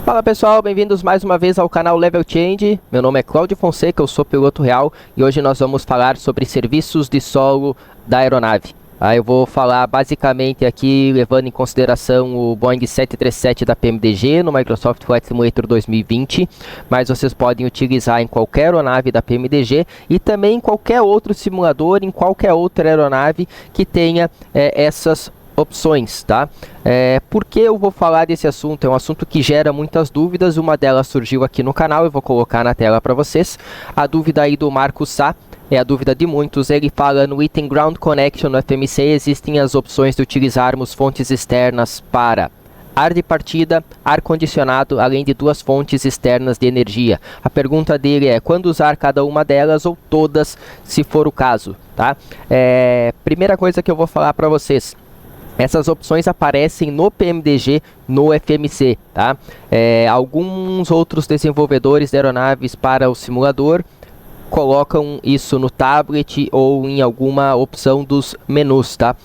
Fala pessoal, bem-vindos mais uma vez ao canal Level Change. Meu nome é Cláudio Fonseca, eu sou piloto real e hoje nós vamos falar sobre serviços de solo da aeronave. Eu vou falar basicamente aqui levando em consideração o Boeing 737 da PMDG no Microsoft Flight Simulator 2020, mas vocês podem utilizar em qualquer aeronave da PMDG e também em qualquer outro simulador, em qualquer outra aeronave que tenha essas opções, tá? Por que eu vou falar desse assunto? É um assunto que gera muitas dúvidas, uma delas surgiu aqui no canal, eu vou colocar na tela para vocês. A dúvida aí do Marcos Sá, é a dúvida de muitos, ele fala no item Ground Connection no FMC existem as opções de utilizarmos fontes externas para ar de partida, ar-condicionado, além de duas fontes externas de energia. A pergunta dele é, quando usar cada uma delas ou todas, se for o caso, tá? Primeira coisa que eu vou falar para vocês, essas opções aparecem no PMDG, no FMC, tá? Alguns outros desenvolvedores de aeronaves para o simulador colocam isso no tablet ou em alguma opção dos menus, tá?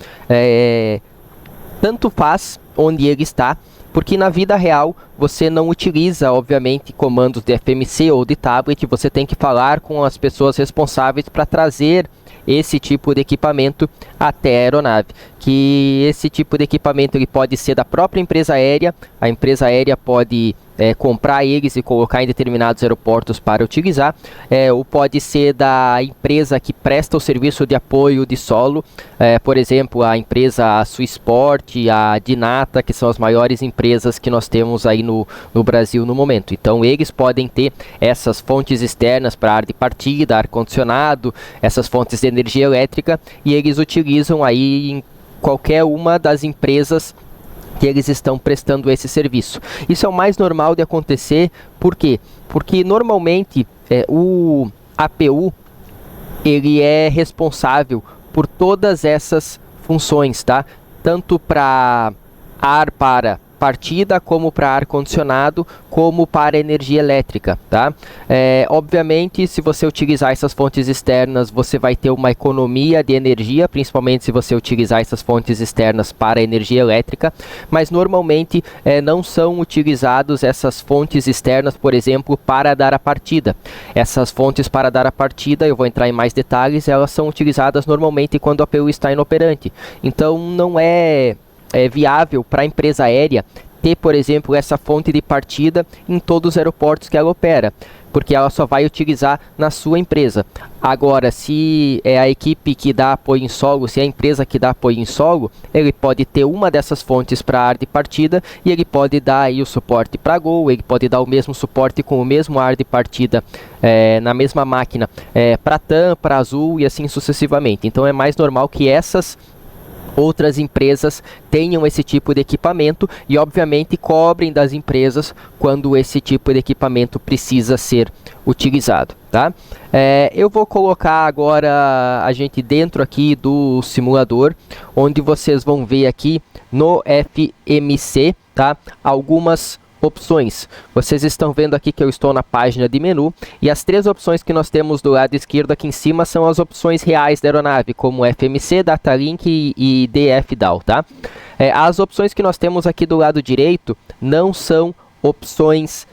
Tanto faz onde ele está, porque na vida real você não utiliza, obviamente, comandos de FMC ou de tablet, você tem que falar com as pessoas responsáveis para trazer esse tipo de equipamento até a aeronave, que esse tipo de equipamento ele pode ser da própria empresa aérea, a empresa aérea pode comprar eles e colocar em determinados aeroportos para utilizar, ou pode ser da empresa que presta o serviço de apoio de solo, por exemplo, a empresa Swissport, a Dinata, que são as maiores empresas que nós temos aí no Brasil no momento. Então eles podem ter essas fontes externas para ar de partida, ar-condicionado, essas fontes de energia elétrica, e eles utilizam aí em qualquer uma das empresas que eles estão prestando esse serviço. Isso é o mais normal de acontecer, por quê? Porque normalmente o APU ele é responsável por todas essas funções, tá? Tanto para ar para partida, como para ar-condicionado, como para energia elétrica, tá? Obviamente, se você utilizar essas fontes externas, você vai ter uma economia de energia, principalmente se você utilizar essas fontes externas para energia elétrica, mas normalmente não são utilizadas essas fontes externas, por exemplo, para dar a partida. Essas fontes para dar a partida, eu vou entrar em mais detalhes, elas são utilizadas normalmente quando a APU está inoperante. Então, não é viável para a empresa aérea ter, por exemplo, essa fonte de partida em todos os aeroportos que ela opera, porque ela só vai utilizar na sua empresa. Agora, se é a equipe que dá apoio em solo, se é a empresa que dá apoio em solo, ele pode ter uma dessas fontes para ar de partida e ele pode dar aí o suporte para Gol, ele pode dar o mesmo suporte com o mesmo ar de partida na mesma máquina para TAM, para Azul e assim sucessivamente. Então é mais normal que essas outras empresas tenham esse tipo de equipamento e obviamente cobrem das empresas quando esse tipo de equipamento precisa ser utilizado, tá? Eu vou colocar agora a gente dentro aqui do simulador, onde vocês vão ver aqui no FMC, tá? Algumas opções. Vocês estão vendo aqui que eu estou na página de menu e as três opções que nós temos do lado esquerdo aqui em cima são as opções reais da aeronave, como FMC, Datalink e DFDAL, tá? As opções que nós temos aqui do lado direito não são opções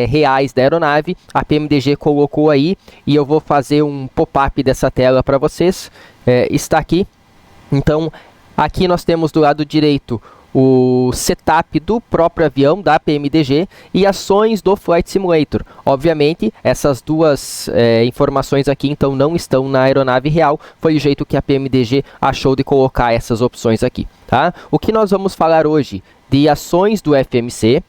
reais da aeronave, a PMDG colocou aí e eu vou fazer um pop-up dessa tela para vocês, está aqui. Então aqui nós temos do lado direito o setup do próprio avião da PMDG e ações do Flight Simulator. Obviamente, essas duas informações aqui então não estão na aeronave real, foi o jeito que a PMDG achou de colocar essas opções aqui, tá? O que nós vamos falar hoje de ações do FMC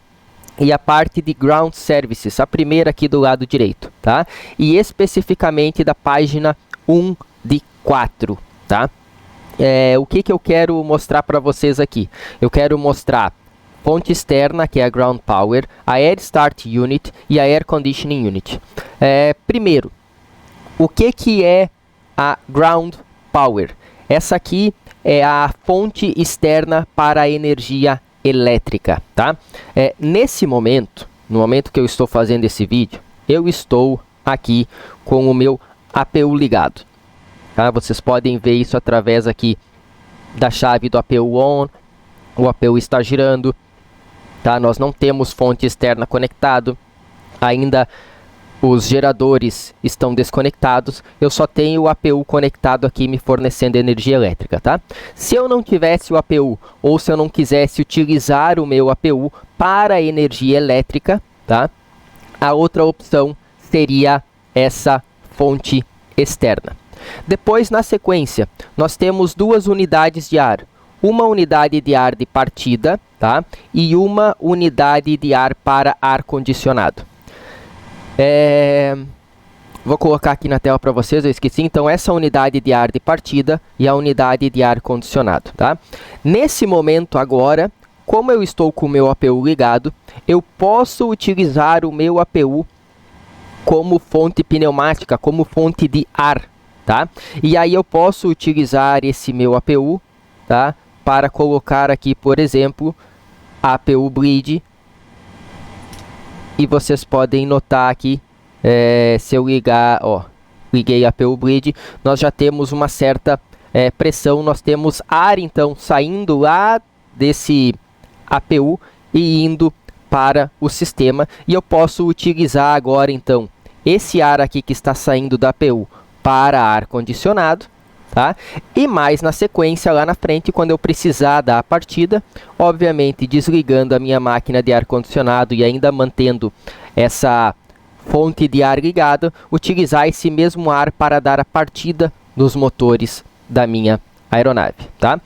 e a parte de Ground Services, a primeira aqui do lado direito, tá? E especificamente da página 1 de 4, tá? O que eu quero mostrar para vocês aqui? Eu quero mostrar fonte externa, que é a Ground Power, a Air Start Unit e a Air Conditioning Unit. Primeiro, o que é a Ground Power? Essa aqui é a fonte externa para a energia elétrica, tá? Nesse momento, no momento que eu estou fazendo esse vídeo, eu estou aqui com o meu APU ligado. Tá? Vocês podem ver isso através aqui da chave do APU ON, o APU está girando, tá? Nós não temos fonte externa conectado, ainda os geradores estão desconectados, eu só tenho o APU conectado aqui me fornecendo energia elétrica, tá? Se eu não tivesse o APU, ou se eu não quisesse utilizar o meu APU para energia elétrica, tá? A outra opção seria essa fonte externa. Depois, na sequência, nós temos duas unidades de ar. Uma unidade de ar de partida, tá? E uma unidade de ar para ar-condicionado. Vou colocar aqui na tela para vocês, eu esqueci. Então, essa unidade de ar de partida e a unidade de ar condicionado, tá? Nesse momento agora, como eu estou com o meu APU ligado, eu posso utilizar o meu APU como fonte pneumática, como fonte de ar, tá? E aí eu posso utilizar esse meu APU, tá? Para colocar aqui, por exemplo, APU bleed. E vocês podem notar aqui, se eu ligar, ó, liguei a APU bleed, nós já temos uma certa pressão, nós temos ar então saindo lá desse APU e indo para o sistema, e eu posso utilizar agora então esse ar aqui que está saindo da APU para ar condicionado, tá? E mais na sequência lá na frente, quando eu precisar da partida, obviamente desligando a minha máquina de ar condicionado e ainda mantendo essa fonte de ar ligada, utilizar esse mesmo ar para dar a partida nos motores da minha aeronave, tá?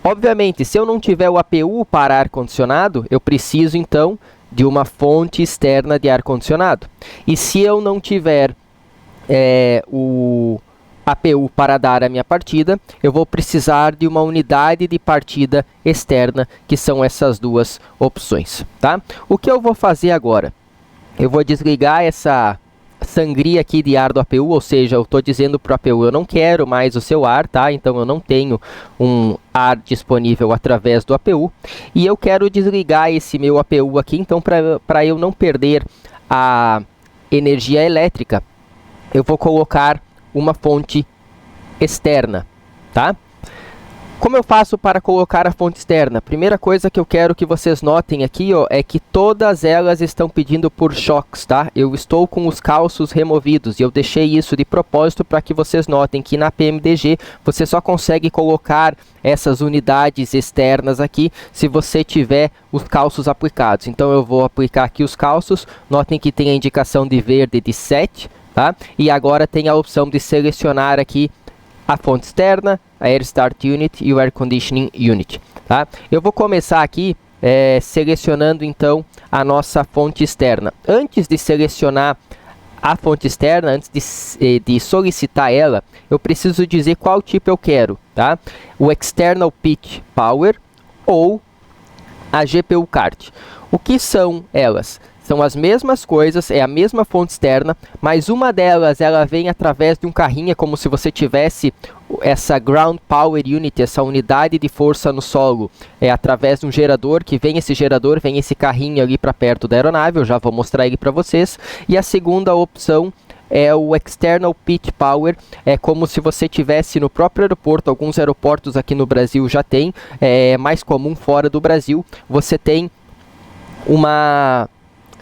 Obviamente, se eu não tiver o APU para ar condicionado, eu preciso então de uma fonte externa de ar condicionado. E se eu não tiver o APU para dar a minha partida, eu vou precisar de uma unidade de partida externa, que são essas duas opções, tá? O que eu vou fazer agora? Eu vou desligar essa sangria aqui de ar do APU, ou seja, eu estou dizendo para o APU, eu não quero mais o seu ar, tá? Então eu não tenho um ar disponível através do APU, e eu quero desligar esse meu APU aqui, então para eu não perder a energia elétrica, eu vou colocar uma fonte externa, tá? Como eu faço para colocar a fonte externa? Primeira coisa que eu quero que vocês notem aqui, ó, é que todas elas estão pedindo por choques, tá? Eu estou com os calços removidos e eu deixei isso de propósito para que vocês notem que na PMDG você só consegue colocar essas unidades externas aqui se você tiver os calços aplicados. Então eu vou aplicar aqui os calços, notem que tem a indicação de verde de 7, tá? E agora tem a opção de selecionar aqui a fonte externa, a Air Start Unit e o Air Conditioning Unit, tá? Eu vou começar aqui selecionando então a nossa fonte externa. Antes de selecionar a fonte externa, antes de solicitar ela, eu preciso dizer qual tipo eu quero, tá? O External Pitch Power ou a GPU Card. O que são elas? São as mesmas coisas, é a mesma fonte externa, mas uma delas ela vem através de um carrinho, é como se você tivesse essa Ground Power Unit, essa unidade de força no solo, através de um gerador, que vem esse gerador, vem esse carrinho ali para perto da aeronave, eu já vou mostrar ele para vocês. E a segunda opção é o External Pitch Power, é como se você tivesse no próprio aeroporto, alguns aeroportos aqui no Brasil já tem, é mais comum fora do Brasil, você tem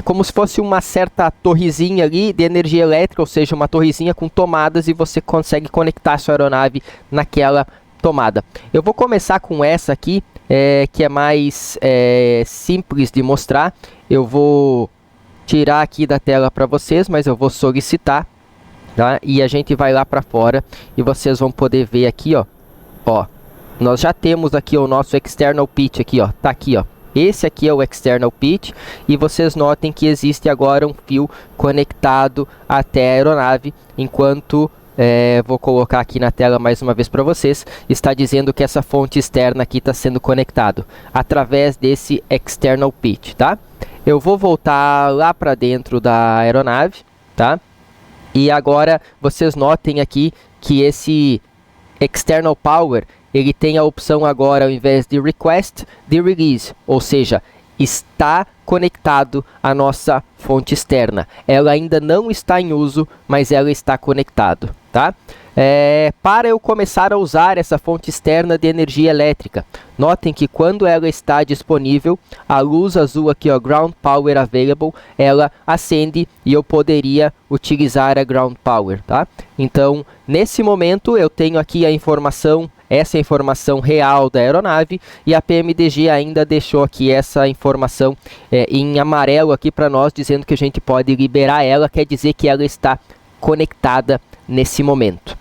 como se fosse uma certa torrezinha ali de energia elétrica, ou seja, uma torrezinha com tomadas e você consegue conectar a sua aeronave naquela tomada. Eu vou começar com essa aqui, que é mais simples de mostrar. Eu vou tirar aqui da tela para vocês, mas eu vou solicitar, tá? E a gente vai lá para fora e vocês vão poder ver aqui, ó, nós já temos aqui o nosso External Pitch aqui, ó, tá aqui, ó. Esse aqui é o External Pitch e vocês notem que existe agora um fio conectado até a aeronave, enquanto vou colocar aqui na tela mais uma vez para vocês, está dizendo que essa fonte externa aqui está sendo conectado através desse External Pitch, tá? Eu vou voltar lá para dentro da aeronave, tá? E agora vocês notem aqui que esse External Power, ele tem a opção agora, ao invés de Request, de Release, ou seja, está conectado à nossa fonte externa. Ela ainda não está em uso, mas ela está conectado, tá? para eu começar a usar essa fonte externa de energia elétrica. Notem que quando ela está disponível, a luz azul aqui, ó, Ground Power Available, ela acende e eu poderia utilizar a Ground Power, tá? Então, nesse momento, eu tenho aqui a informação, essa informação real da aeronave, e a PMDG ainda deixou aqui essa informação em amarelo aqui para nós, dizendo que a gente pode liberar ela, quer dizer que ela está conectada nesse momento.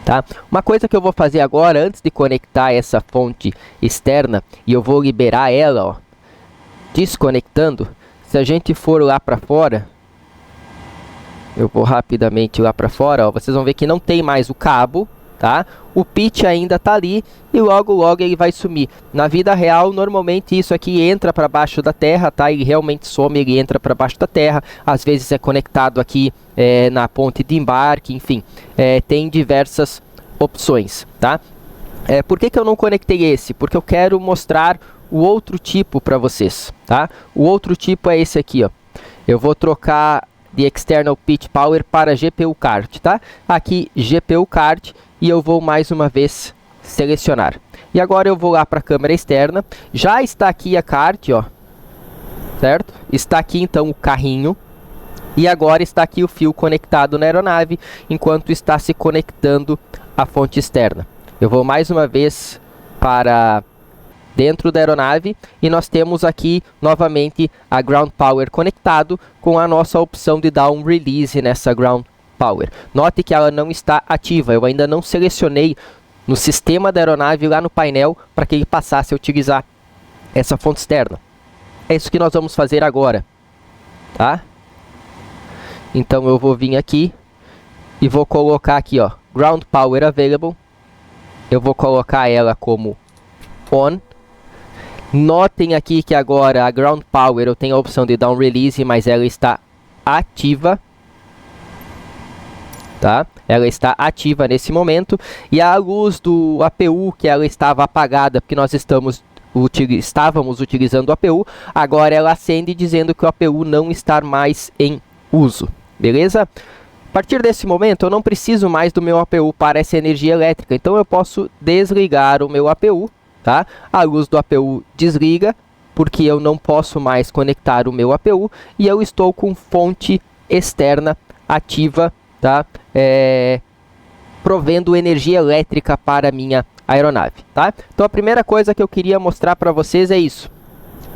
Tá? Uma coisa que eu vou fazer agora, antes de conectar essa fonte externa, e eu vou liberar ela, ó, desconectando. Se a gente for lá para fora, eu vou rapidamente lá para fora, ó, vocês vão ver que não tem mais o cabo, tá? O pitch ainda está ali e logo logo ele vai sumir. Na vida real, normalmente isso aqui entra para baixo da terra, tá? Ele realmente some, ele entra para baixo da terra. Às vezes é conectado aqui na ponte de embarque, enfim, tem diversas opções, tá? Por que que eu não conectei esse? Porque eu quero mostrar o outro tipo para vocês, tá? O outro tipo é esse aqui, ó. Eu vou trocar de External Pitch Power para GPU Card, tá? Aqui GPU Card, e eu vou mais uma vez selecionar. E agora eu vou lá para a câmera externa. Já está aqui a card, ó, certo? Está aqui então o carrinho. E agora está aqui o fio conectado na aeronave, enquanto está se conectando a fonte externa. Eu vou mais uma vez para dentro da aeronave e nós temos aqui novamente a Ground Power conectado com a nossa opção de dar um release nessa Ground Power. Note que ela não está ativa, eu ainda não selecionei no sistema da aeronave lá no painel para que ele passasse a utilizar essa fonte externa. É isso que nós vamos fazer agora, tá? Então eu vou vir aqui e vou colocar aqui, ó, Ground Power Available. Eu vou colocar ela como On. Notem aqui que agora a Ground Power eu tenho a opção de dar um release, mas ela está ativa, tá? Ela está ativa nesse momento. E a luz do APU, que ela estava apagada porque nós estávamos utilizando o APU, agora ela acende dizendo que o APU não está mais em uso. Beleza? A partir desse momento eu não preciso mais do meu APU para essa energia elétrica, então eu posso desligar o meu APU, tá? A luz do APU desliga, porque eu não posso mais conectar o meu APU, e eu estou com fonte externa ativa, tá? Provendo energia elétrica para a minha aeronave, tá? Então a primeira coisa que eu queria mostrar para vocês é isso.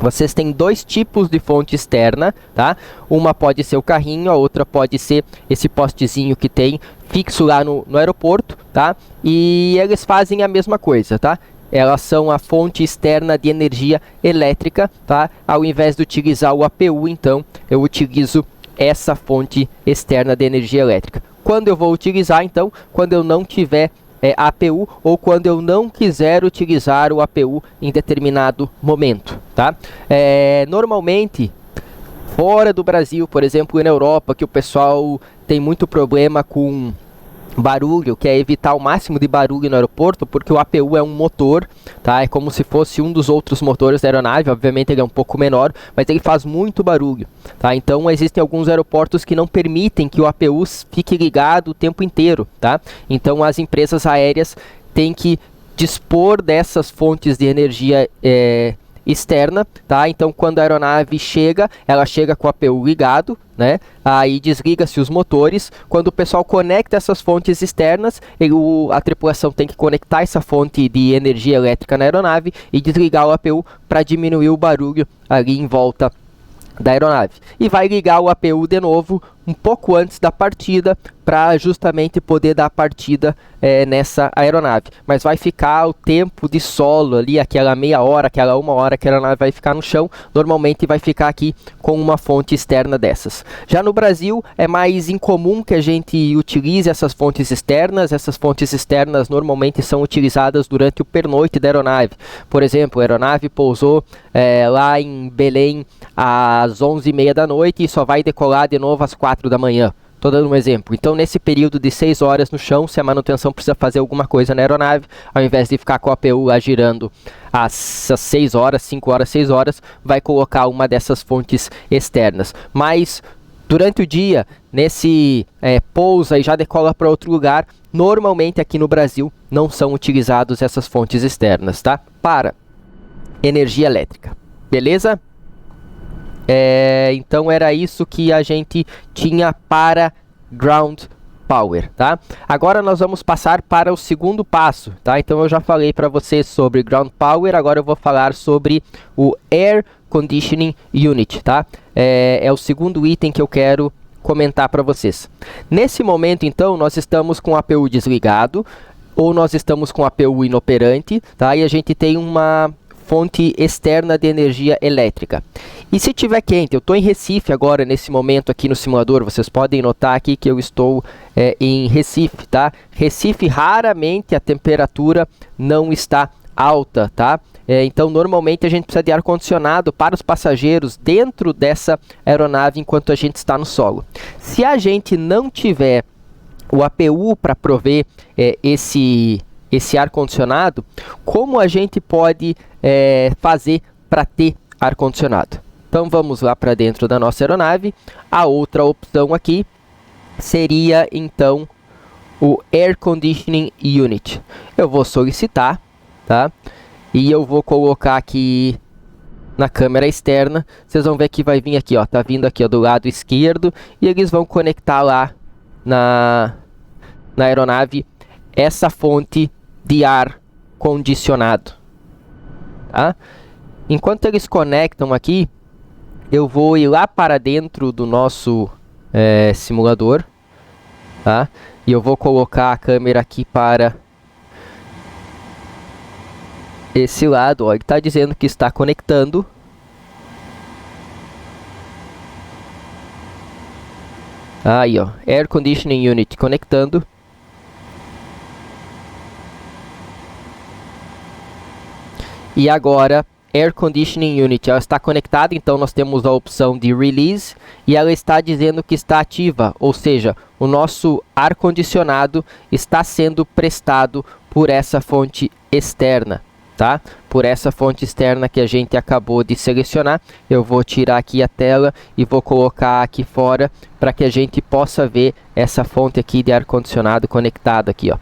Vocês têm dois tipos de fonte externa, tá? Uma pode ser o carrinho, a outra pode ser esse postezinho que tem fixo lá no aeroporto, tá? E eles fazem a mesma coisa, tá? Elas são a fonte externa de energia elétrica, tá? Ao invés de utilizar o APU, então, eu utilizo essa fonte externa de energia elétrica. Quando eu vou utilizar, então, quando eu não tiver APU ou quando eu não quiser utilizar o APU em determinado momento, tá? Normalmente, fora do Brasil, por exemplo, na Europa, que o pessoal tem muito problema com barulho, quer evitar o máximo de barulho no aeroporto, porque o APU é um motor, tá? É como se fosse um dos outros motores da aeronave, obviamente ele é um pouco menor, mas ele faz muito barulho, tá? Então existem alguns aeroportos que não permitem que o APU fique ligado o tempo inteiro, tá? Então as empresas aéreas têm que dispor dessas fontes de energia externa, tá? Então quando a aeronave chega, ela chega com o APU ligado, né? Aí desliga-se os motores. Quando o pessoal conecta essas fontes externas, a tripulação tem que conectar essa fonte de energia elétrica na aeronave e desligar o APU para diminuir o barulho ali em volta da aeronave. E vai ligar o APU de novo um pouco antes da partida, para justamente poder dar a partida nessa aeronave. Mas vai ficar o tempo de solo ali, aquela meia hora, aquela uma hora que a aeronave vai ficar no chão, normalmente vai ficar aqui com uma fonte externa dessas. Já no Brasil é mais incomum que a gente utilize essas fontes externas. Essas fontes externas normalmente são utilizadas durante o pernoite da aeronave. Por exemplo, a aeronave pousou lá em Belém às 11h30 da noite e só vai decolar de novo às 4 da manhã. Estou dando um exemplo. Então, nesse período de 6 horas no chão, se a manutenção precisa fazer alguma coisa na aeronave, ao invés de ficar com a APU lá girando às 6 horas, 5 horas, 6 horas, vai colocar uma dessas fontes externas. Mas Durante o dia, nesse pousa e já decola para outro lugar, normalmente aqui no Brasil não são utilizados essas fontes externas, tá? Para energia elétrica, beleza? Então era isso que a gente tinha para ground power, tá? Agora nós vamos passar para o segundo passo, tá? Então eu já falei para vocês sobre ground power, agora eu vou falar sobre o air conditioning unit, tá? É o segundo item que eu quero comentar para vocês. Nesse momento, então, nós estamos com o APU desligado ou nós estamos com o APU inoperante, tá? E a gente tem uma fonte externa de energia elétrica. E se tiver quente, eu estou em Recife agora, nesse momento aqui no simulador, vocês podem notar aqui que eu estou em Recife, tá? Recife, raramente a temperatura não está alta, tá? Então, normalmente a gente precisa de ar-condicionado para os passageiros dentro dessa aeronave enquanto a gente está no solo. Se a gente não tiver o APU para prover esse ar-condicionado, como a gente pode fazer para ter ar-condicionado? Então vamos lá para dentro da nossa aeronave. A outra opção aqui seria então o Air Conditioning Unit. Eu vou solicitar, tá? E eu vou colocar aqui na câmera externa. Vocês vão ver que vai vir aqui, ó, tá vindo aqui ó, do lado esquerdo, e eles vão conectar lá na aeronave essa fonte de ar condicionado, tá? Enquanto eles conectam aqui, eu vou ir lá para dentro do nosso simulador, tá? E eu vou colocar a câmera aqui para esse lado, ó. Ele está dizendo que está conectando. Aí, ó, Air Conditioning Unit conectando. E agora, Air Conditioning Unit, ela está conectada, então nós temos a opção de Release e ela está dizendo que está ativa, ou seja, o nosso ar-condicionado está sendo prestado por essa fonte externa, tá? Por essa fonte externa que a gente acabou de selecionar. Eu vou tirar aqui a tela e vou colocar aqui fora para que a gente possa ver essa fonte aqui de ar-condicionado conectada aqui, ó.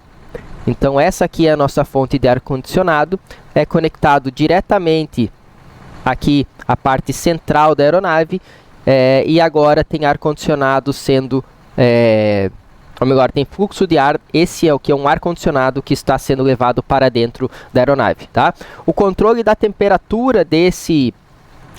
Então essa aqui é a nossa fonte de ar-condicionado, é conectado diretamente aqui a parte central da aeronave, e agora tem ar-condicionado sendo, ou melhor, tem fluxo de ar. Esse é o que é um ar-condicionado que está sendo levado para dentro da aeronave, tá? O controle da temperatura desse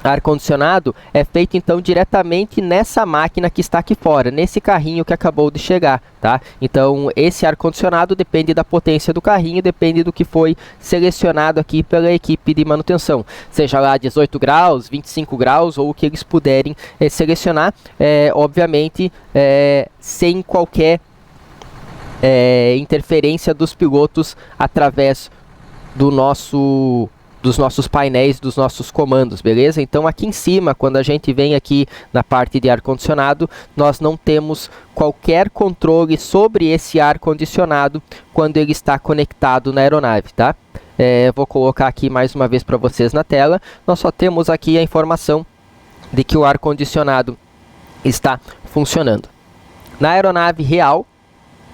ar-condicionado é feito então diretamente nessa máquina que está aqui fora, nesse carrinho que acabou de chegar, tá? Então esse ar-condicionado depende da potência do carrinho, depende do que foi selecionado aqui pela equipe de manutenção, seja lá 18 graus, 25 graus ou o que eles puderem selecionar, obviamente sem qualquer interferência dos pilotos através dos nossos painéis, dos nossos comandos, beleza? Então aqui em cima, quando a gente vem aqui na parte de ar-condicionado, nós não temos qualquer controle sobre esse ar-condicionado quando ele está conectado na aeronave, tá? Vou colocar aqui mais uma vez para vocês na tela. Nós só temos aqui a informação de que o ar-condicionado está funcionando. Na aeronave real,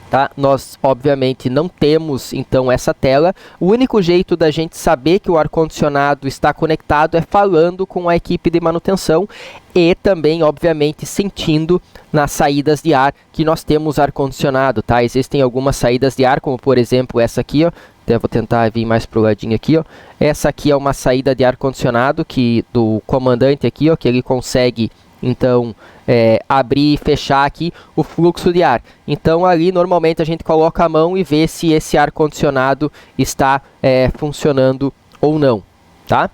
tá? Nós obviamente não temos então essa tela. O único jeito da gente saber que o ar-condicionado está conectado é falando com a equipe de manutenção e também obviamente sentindo nas saídas de ar que nós temos ar-condicionado, tá? Existem algumas saídas de ar, como por exemplo essa aqui, ó. Até vou tentar vir mais pro ladinho aqui, ó. Essa aqui é uma saída de ar-condicionado que do comandante aqui, ó, que ele consegue então abrir e fechar aqui o fluxo de ar. Então ali normalmente a gente coloca a mão e vê se esse ar condicionado está funcionando ou não, tá?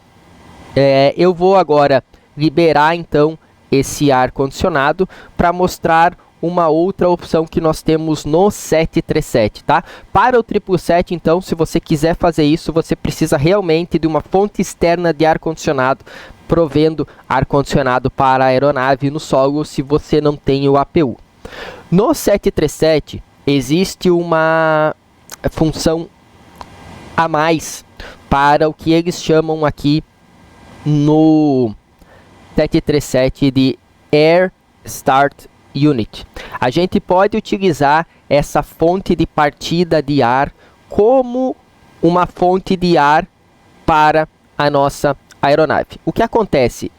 Eu vou agora liberar então esse ar condicionado para mostrar uma outra opção que nós temos no 737, tá? Para o 777, então, se você quiser fazer isso, você precisa realmente de uma fonte externa de ar-condicionado, provendo ar-condicionado para a aeronave no solo, se você não tem o APU. No 737, existe uma função a mais para o que eles chamam aqui no 737 de Air Start Unit. A gente pode utilizar essa fonte de partida de ar como uma fonte de ar para a nossa aeronave. O que acontece?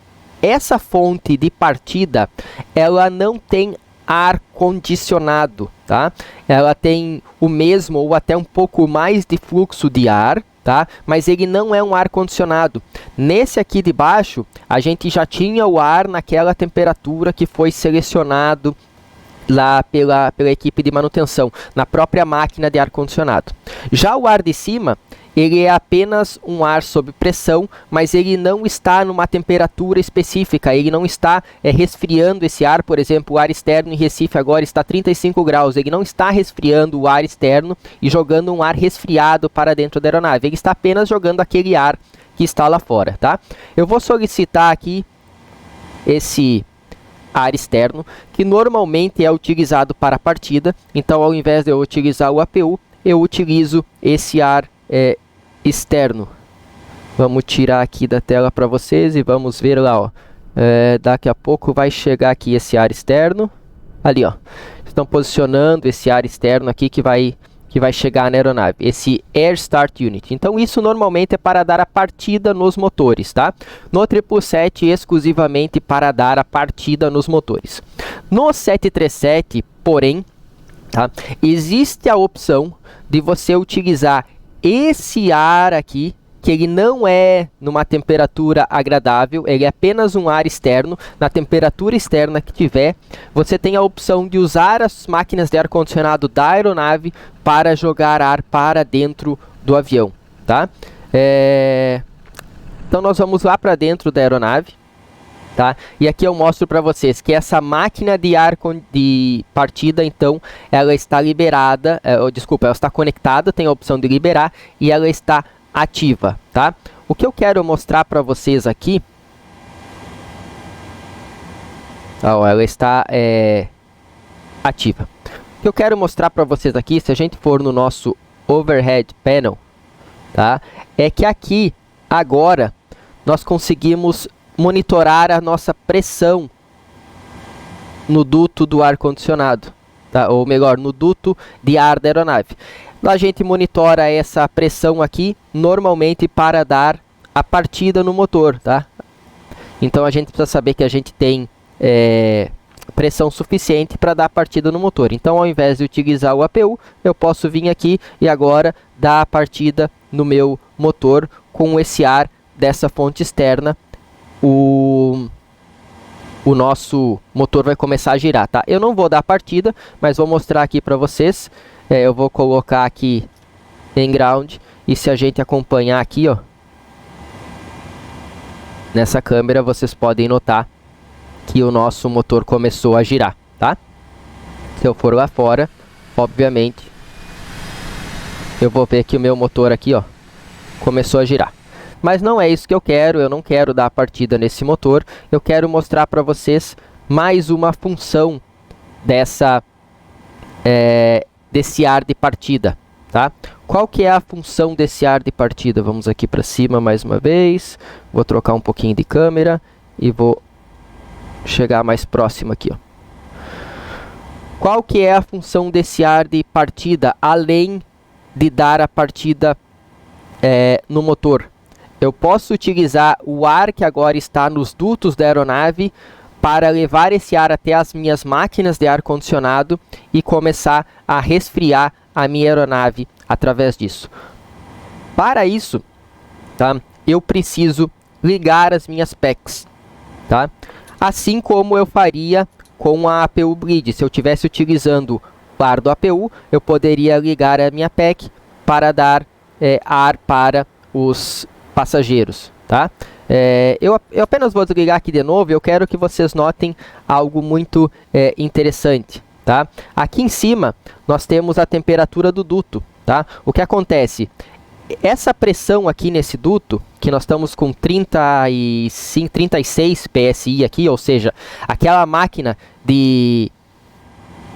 Essa fonte de partida, ela não tem ar condicionado, tá? Ela tem o mesmo ou até um pouco mais de fluxo de ar, tá? Mas ele não é um ar condicionado. Nesse aqui de baixo, a gente já tinha o ar naquela temperatura que foi selecionado lá pela equipe de manutenção, na própria máquina de ar-condicionado. Já o ar de cima, ele é apenas um ar sob pressão, mas ele não está numa temperatura específica, ele não está resfriando esse ar. Por exemplo, o ar externo em Recife agora está 35 graus, ele não está resfriando o ar externo e jogando um ar resfriado para dentro da aeronave, ele está apenas jogando aquele ar que está lá fora, tá? Eu vou solicitar aqui esse ar externo, que normalmente é utilizado para a partida. Então, ao invés de eu utilizar o APU, eu utilizo esse ar externo. Vamos tirar aqui da tela para vocês e vamos ver lá, ó. Daqui a pouco vai chegar aqui esse ar externo. Ali, ó. Estão posicionando esse ar externo aqui que vai chegar na aeronave, esse Air Start Unit. Então, isso normalmente é para dar a partida nos motores, tá? No 777, exclusivamente para dar a partida nos motores. No 737, porém, tá? Existe a opção de você utilizar esse ar aqui, que ele não é numa temperatura agradável, ele é apenas um ar externo. Na temperatura externa que tiver, você tem a opção de usar as máquinas de ar-condicionado da aeronave para jogar ar para dentro do avião, tá? Então nós vamos lá para dentro da aeronave, tá? E aqui eu mostro para vocês que essa máquina de ar de partida, então, ela está liberada, desculpa, ela está conectada, tem a opção de liberar e ela está ativa, tá? O que eu quero mostrar para vocês aqui, ó, ela está ativa. O que eu quero mostrar para vocês aqui, se a gente for no nosso overhead panel, tá? É que aqui agora nós conseguimos monitorar a nossa pressão no duto do ar condicionado, tá? Ou melhor, no duto de ar da aeronave. A gente monitora essa pressão aqui, normalmente para dar a partida no motor, tá? Então a gente precisa saber que a gente tem pressão suficiente para dar a partida no motor. Então, ao invés de utilizar o APU, eu posso vir aqui e agora dar a partida no meu motor com esse ar dessa fonte externa. O nosso motor vai começar a girar, tá? Eu não vou dar a partida, mas vou mostrar aqui para vocês. Eu vou colocar aqui em ground, e se a gente acompanhar aqui, ó, nessa câmera, vocês podem notar que o nosso motor começou a girar, tá? Se eu for lá fora, obviamente, eu vou ver que o meu motor aqui, ó, começou a girar. Mas não é isso que eu quero, eu não quero dar a partida nesse motor, eu quero mostrar para vocês mais uma função desse ar de partida, tá? Qual que é a função desse ar de partida? Vamos aqui para cima mais uma vez, vou trocar um pouquinho de câmera e vou chegar mais próximo aqui, ó. Qual que é a função desse ar de partida, além de dar a partida no motor? Eu posso utilizar o ar que agora está nos dutos da aeronave para levar esse ar até as minhas máquinas de ar-condicionado e começar a resfriar a minha aeronave através disso. Para isso, tá, eu preciso ligar as minhas PECs, tá? Assim como eu faria com a APU Bleed. Se eu estivesse utilizando o ar do APU, eu poderia ligar a minha PEC para dar ar para os passageiros, tá? Eu apenas vou desligar aqui de novo. Eu quero que vocês notem algo muito interessante, tá? Aqui em cima nós temos a temperatura do duto, tá? O que acontece? Essa pressão aqui nesse duto, que nós estamos com 35, 36 PSI aqui, ou seja, aquela máquina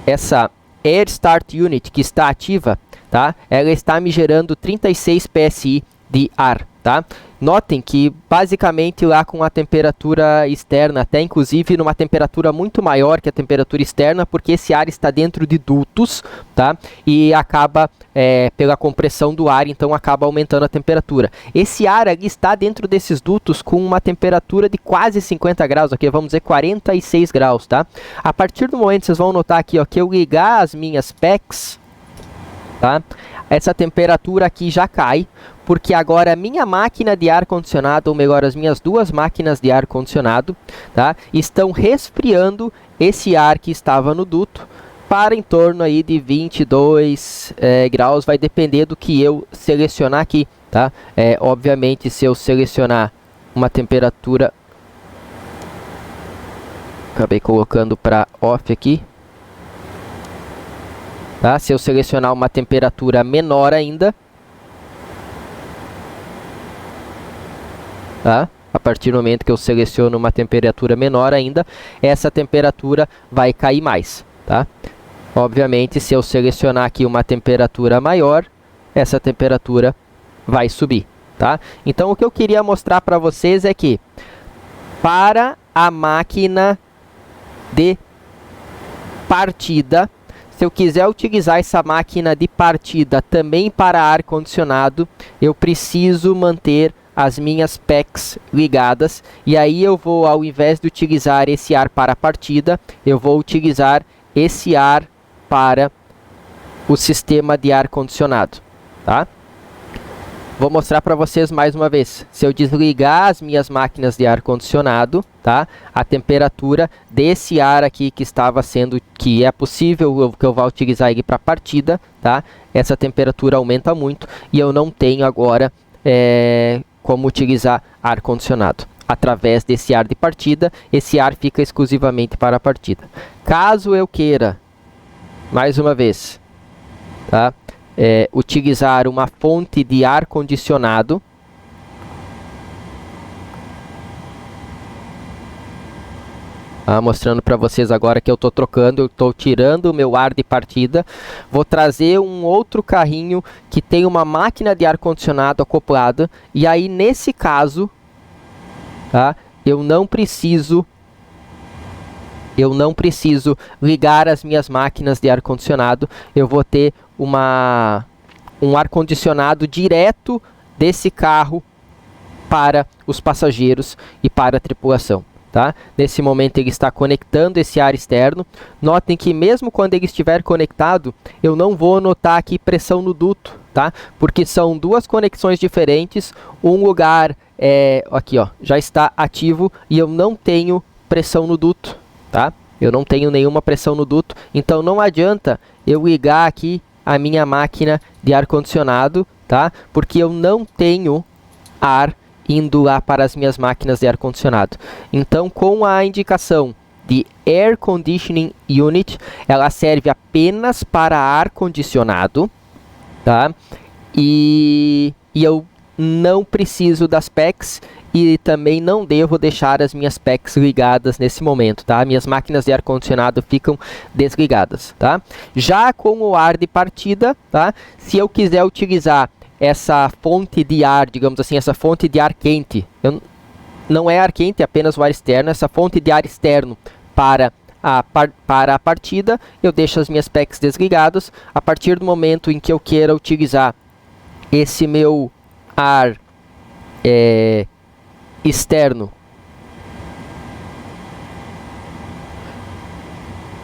essa Air Start Unit que está ativa, tá? Ela está me gerando 36 PSI de ar, tá? Notem que basicamente lá com a temperatura externa, até inclusive numa temperatura muito maior que a temperatura externa, porque esse ar está dentro de dutos, tá? E acaba, pela compressão do ar, então acaba aumentando a temperatura. Esse ar ali está dentro desses dutos com uma temperatura de quase 50 graus, aqui vamos dizer 46 graus, tá? A partir do momento, vocês vão notar aqui, ó, que eu ligar as minhas PECs, tá? Essa temperatura aqui já cai, porque agora a minha máquina de ar-condicionado, ou melhor, as minhas duas máquinas de ar-condicionado, tá, estão resfriando esse ar que estava no duto para em torno aí de 22 graus, vai depender do que eu selecionar aqui, tá? Obviamente, se eu selecionar uma temperatura, acabei colocando para off aqui, tá? Se eu selecionar uma temperatura menor ainda, tá? A partir do momento que eu seleciono uma temperatura menor ainda, essa temperatura vai cair mais, tá? Obviamente, se eu selecionar aqui uma temperatura maior, essa temperatura vai subir, tá? Então, o que eu queria mostrar para vocês é que para a máquina de partida, se eu quiser utilizar essa máquina de partida também para ar-condicionado, eu preciso manter as minhas PECs ligadas, e aí eu vou, ao invés de utilizar esse ar para a partida, eu vou utilizar esse ar para o sistema de ar-condicionado, tá? Vou mostrar para vocês mais uma vez. Se eu desligar as minhas máquinas de ar-condicionado, tá? A temperatura desse ar aqui que estava sendo, que é possível que eu vá utilizar ele para partida, tá? Essa temperatura aumenta muito e eu não tenho agora como utilizar ar-condicionado. Através desse ar de partida, esse ar fica exclusivamente para a partida. Caso eu queira, mais uma vez, tá? Utilizar uma fonte de ar condicionado, mostrando para vocês agora que eu estou trocando, eu estou tirando o meu ar de partida, vou trazer um outro carrinho que tem uma máquina de ar condicionado acoplada, e aí nesse caso, tá? Eu não preciso ligar as minhas máquinas de ar condicionado, eu vou ter um ar condicionado direto desse carro para os passageiros e para a tripulação, tá? Nesse momento ele está conectando esse ar externo. Notem que mesmo quando ele estiver conectado, eu não vou notar aqui pressão no duto, tá? Porque são duas conexões diferentes, um lugar aqui, ó, já está ativo e eu não tenho pressão no duto, tá? Eu não tenho nenhuma pressão no duto, então não adianta eu ligar aqui a minha máquina de ar-condicionado, tá? Porque eu não tenho ar indo lá para as minhas máquinas de ar-condicionado. Então, com a indicação de Air Conditioning Unit, ela serve apenas para ar-condicionado, tá? E eu não preciso das PECs e também não devo deixar as minhas PECs ligadas nesse momento, tá? Minhas máquinas de ar-condicionado ficam desligadas, tá? Já com o ar de partida, tá? Se eu quiser utilizar essa fonte de ar, digamos assim, essa fonte de ar quente, não é ar quente, é apenas o ar externo, essa fonte de ar externo para a partida, eu deixo as minhas PECs desligadas. A partir do momento em que eu queira utilizar esse meu ar externo,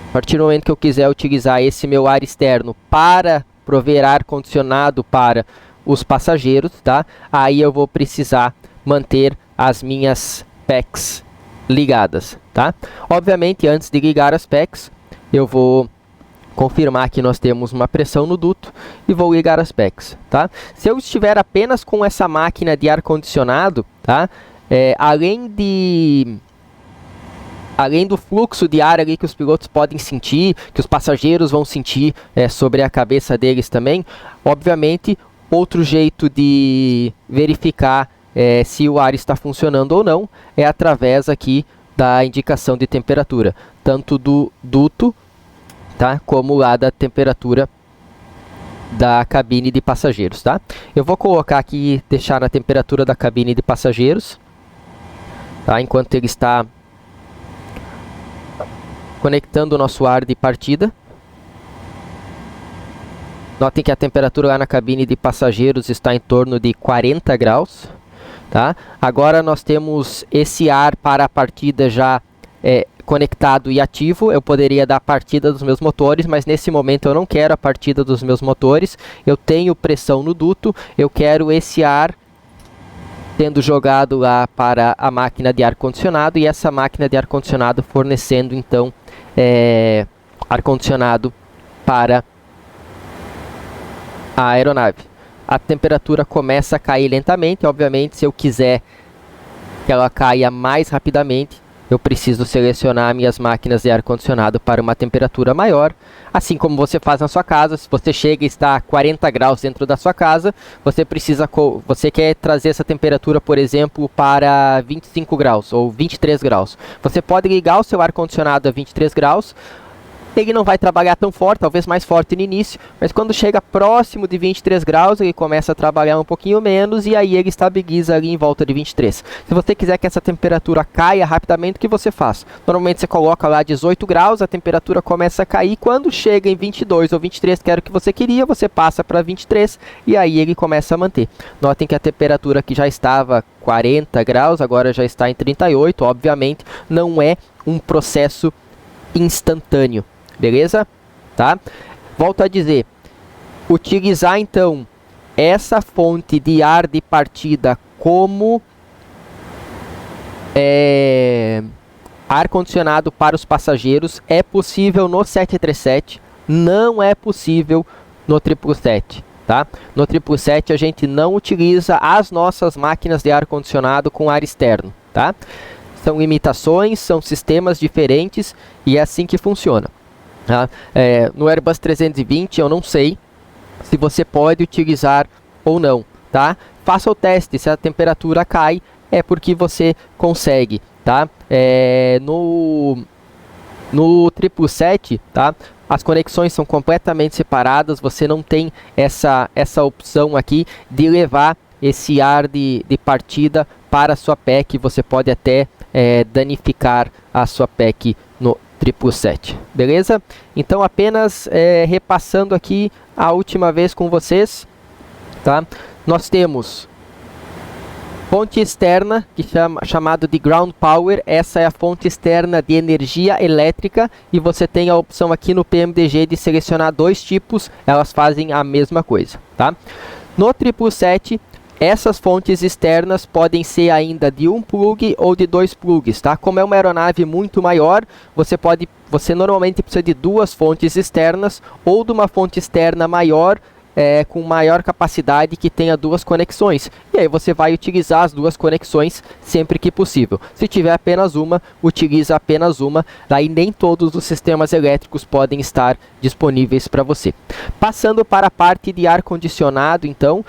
a partir do momento que eu quiser utilizar esse meu ar externo para prover ar condicionado para os passageiros, tá? Aí eu vou precisar manter as minhas PECs ligadas, tá? Obviamente, antes de ligar as PECs, eu vou confirmar que nós temos uma pressão no duto e vou ligar as PECs, tá? Se eu estiver apenas com essa máquina de ar condicionado, tá? Além do fluxo de ar ali que os pilotos podem sentir, que os passageiros vão sentir sobre a cabeça deles também, obviamente, outro jeito de verificar se o ar está funcionando ou não é através aqui da indicação de temperatura, tanto do duto, tá, como lá da temperatura da cabine de passageiros, tá? Eu vou colocar aqui, deixar na temperatura da cabine de passageiros, tá? Enquanto ele está conectando o nosso ar de partida. Notem que a temperatura lá na cabine de passageiros está em torno de 40 graus, tá? Agora nós temos esse ar para a partida já conectado e ativo. Eu poderia dar a partida dos meus motores, mas nesse momento eu não quero a partida dos meus motores. Eu tenho pressão no duto, eu quero esse ar sendo jogado lá para a máquina de ar-condicionado, e essa máquina de ar-condicionado fornecendo então ar-condicionado para a aeronave. A temperatura começa a cair lentamente. Obviamente, se eu quiser que ela caia mais rapidamente, eu preciso selecionar minhas máquinas de ar-condicionado para uma temperatura maior, assim como você faz na sua casa. Se você chega e está a 40 graus dentro da sua casa, você quer trazer essa temperatura, por exemplo, para 25 graus ou 23 graus. Você pode ligar o seu ar-condicionado a 23 graus, ele não vai trabalhar tão forte, talvez mais forte no início, mas quando chega próximo de 23 graus, ele começa a trabalhar um pouquinho menos, e aí ele estabiliza ali em volta de 23. Se você quiser que essa temperatura caia rapidamente, o que você faz? Normalmente você coloca lá 18 graus, a temperatura começa a cair, quando chega em 22 ou 23, que era o que você queria, você passa para 23, e aí ele começa a manter. Notem que a temperatura que já estava 40 graus, agora já está em 38, obviamente não é um processo instantâneo. Beleza? Tá? Volto a dizer, utilizar então essa fonte de ar de partida como ar-condicionado para os passageiros é possível no 737, não é possível no 777. Tá? No 777 a gente não utiliza as nossas máquinas de ar-condicionado com ar externo. Tá? São limitações, são sistemas diferentes e é assim que funciona. No Airbus 320 eu não sei se você pode utilizar ou não, tá? Faça o teste, se a temperatura cai é porque você consegue, tá? No 777, tá? As conexões são completamente separadas, você não tem essa opção aqui de levar esse ar de partida para a sua PEC. Você pode até danificar a sua PEC no 777, beleza? Então apenas repassando aqui a última vez com vocês, tá? Nós temos fonte externa, que chamado de ground power. Essa é a fonte externa de energia elétrica, e você tem a opção aqui no PMDG de selecionar dois tipos, elas fazem a mesma coisa, tá? No 777, essas fontes externas podem ser ainda de um plug ou de dois plugs, tá? Como é uma aeronave muito maior, você normalmente precisa de duas fontes externas, ou de uma fonte externa maior, com maior capacidade, que tenha duas conexões. E aí você vai utilizar as duas conexões sempre que possível. Se tiver apenas uma, utiliza apenas uma. Daí nem todos os sistemas elétricos podem estar disponíveis para você. Passando para a parte de ar-condicionado, então,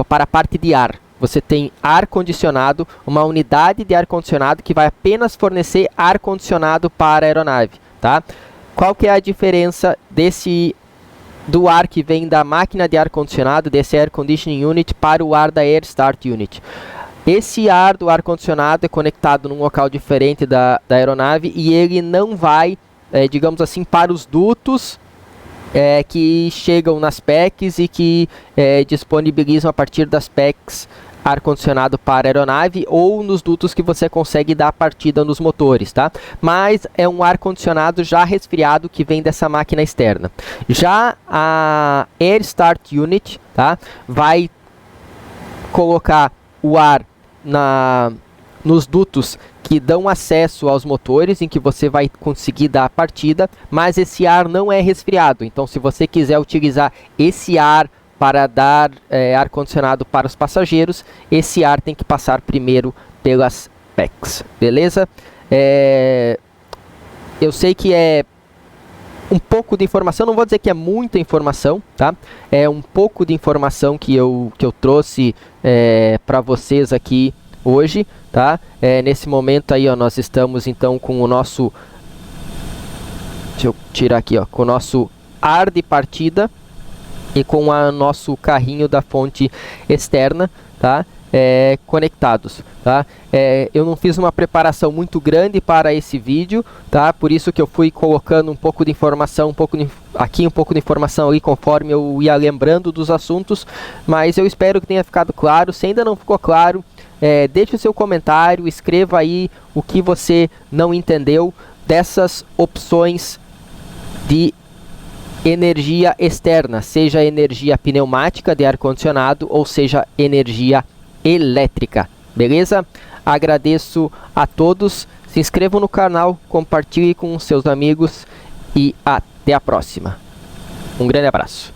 para a parte de ar. Você tem ar-condicionado, uma unidade de ar-condicionado que vai apenas fornecer ar-condicionado para a aeronave, tá? Qual que é a diferença do ar que vem da máquina de ar-condicionado, desse Air Conditioning Unit, para o ar da Air Start Unit? Esse ar do ar-condicionado é conectado num local diferente da aeronave, e ele não vai, digamos assim, para os dutos que chegam nas PECs e que disponibilizam a partir das PECs ar-condicionado para a aeronave, ou nos dutos que você consegue dar partida nos motores, tá? Mas é um ar-condicionado já resfriado que vem dessa máquina externa. Já a Air Start Unit, tá? Vai colocar o ar nos dutos que dão acesso aos motores, em que você vai conseguir dar a partida, mas esse ar não é resfriado. Então, se você quiser utilizar esse ar para dar ar-condicionado para os passageiros, esse ar tem que passar primeiro pelas PECs, beleza? Eu sei que é um pouco de informação, não vou dizer que é muita informação, tá? É um pouco de informação que eu trouxe para vocês aqui hoje, tá? Nesse momento aí, ó, nós estamos então com o nosso, deixa eu tirar aqui, ó, com o nosso ar de partida, e com o nosso carrinho da fonte externa, tá? Conectados, tá? Eu não fiz uma preparação muito grande para esse vídeo, tá? Por isso que eu fui colocando um pouco de informação, um pouco de informação ali conforme eu ia lembrando dos assuntos, mas eu espero que tenha ficado claro. Se ainda não ficou claro, deixe o seu comentário, escreva aí o que você não entendeu dessas opções de energia externa, seja energia pneumática de ar-condicionado ou seja energia elétrica, beleza? Agradeço a todos, se inscrevam no canal, compartilhe com seus amigos e até a próxima. Um grande abraço.